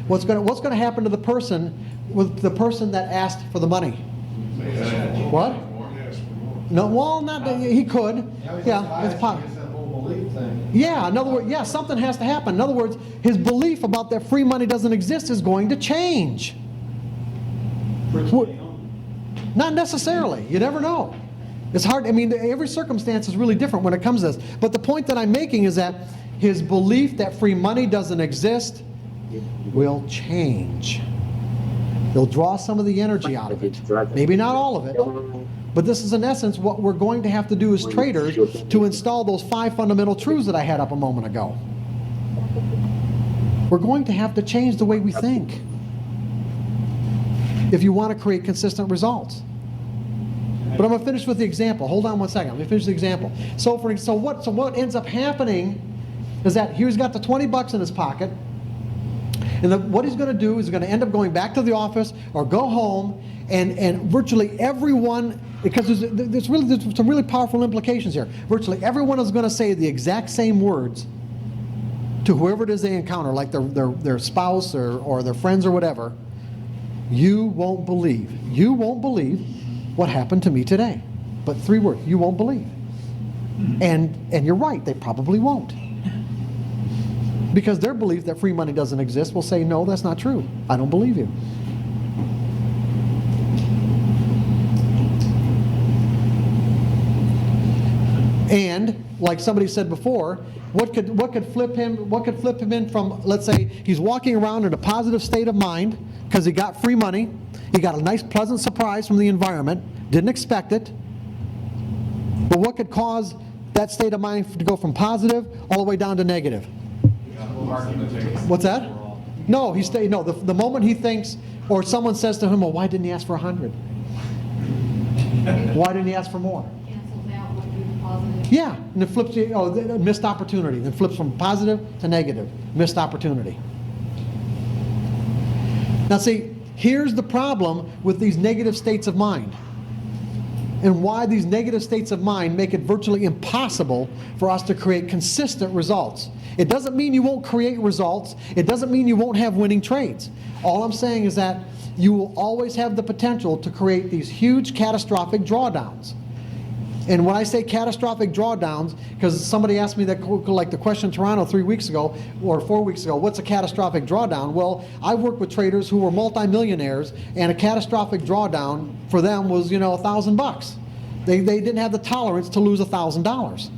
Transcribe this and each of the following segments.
what's going to happen to the person that asked for the money? What? No, well, not he could. Yeah, it's possible. Yeah, in other words, yeah, something has to happen. In other words, his belief about that free money doesn't exist is going to change. Not necessarily. You never know. It's hard. I mean, every circumstance is really different when it comes to this. But the point that I'm making is that his belief that free money doesn't exist will change. He'll draw some of the energy out of it. Maybe not all of it. But this is in essence what we're going to have to do as traders to install those 5 fundamental truths that I had up a moment ago. We're going to have to change the way we think if you want to create consistent results. But I'm going to finish with the example. Hold on one second. Let me finish the example. So what ends up happening is that he's got the 20 bucks in his pocket, and what he's going to do is he's going to end up going back to the office or go home, and virtually everyone, because there's some really powerful implications here. Virtually everyone is going to say the exact same words to whoever it is they encounter, like their spouse or their friends or whatever. You won't believe what happened to me today. But 3 words, you won't believe. And you're right, they probably won't. Because their belief that free money doesn't exist will say, no, that's not true. I don't believe you. And like somebody said before, what could flip him in from, let's say he's walking around in a positive state of mind because he got free money, he got a nice pleasant surprise from the environment, didn't expect it. But what could cause that state of mind to go from positive all the way down to negative? What's that? No, the moment he thinks, or someone says to him, well, why didn't he ask for 100? Why didn't he ask for more? Yeah, and it flips, missed opportunity. Then flips from positive to negative, missed opportunity. Now see, here's the problem with these negative states of mind, and why these negative states of mind make it virtually impossible for us to create consistent results. It doesn't mean you won't create results. It doesn't mean you won't have winning trades. All I'm saying is that you will always have the potential to create these huge catastrophic drawdowns. And when I say catastrophic drawdowns, because somebody asked me that, like the question in Toronto 3 weeks ago or 4 weeks ago, what's a catastrophic drawdown? Well, I worked with traders who were multimillionaires, and a catastrophic drawdown for them was, $1,000. They didn't have the tolerance to lose $1,000.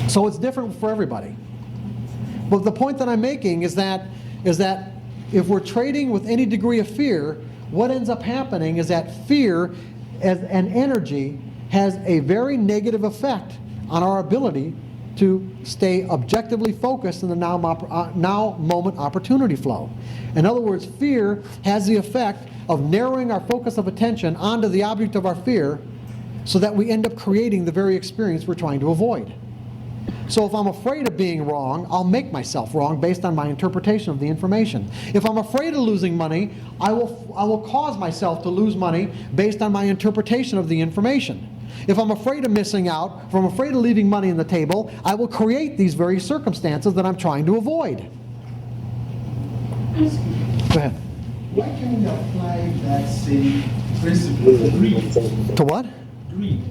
So it's different for everybody. But the point that I'm making is that if we're trading with any degree of fear, what ends up happening is that fear as an energy has a very negative effect on our ability to stay objectively focused in the now moment opportunity flow. In other words, fear has the effect of narrowing our focus of attention onto the object of our fear so that we end up creating the very experience we're trying to avoid. So if I'm afraid of being wrong, I'll make myself wrong based on my interpretation of the information. If I'm afraid of losing money, I will cause myself to lose money based on my interpretation of the information. If I'm afraid of missing out, if I'm afraid of leaving money on the table, I will create these very circumstances that I'm trying to avoid. Go ahead. Why can't we apply that same principle to greed? To what? Greed.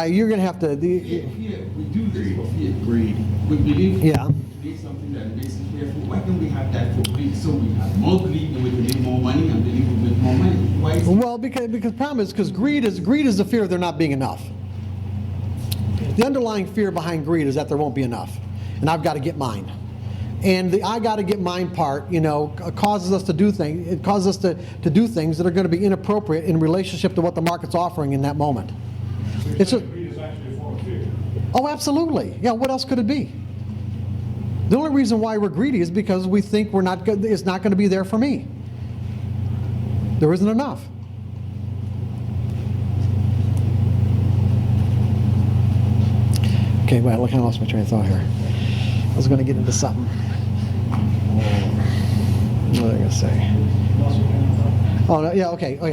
You're going to have to... Fear. We do this for fear. Greed. We believe Yeah. we need something that makes us fearful. Why can't we have that for greed? So we have more greed and we can make more money and believe we make more money. Why is Well, because the problem is because greed is the fear of there not being enough. The underlying fear behind greed is that there won't be enough, and I've got to get mine. And the "I got to get mine" part, causes us to do things. It causes us to do things that are going to be inappropriate in relationship to what the market's offering in that moment. It's greed is actually a form of fear. Oh, absolutely. Yeah. What else could it be? The only reason why we're greedy is because we think it's not going to be there for me. There isn't enough. Okay, well, look, I lost my train of thought here. I was going to get into something. What was I going to say? Oh, no, yeah, okay.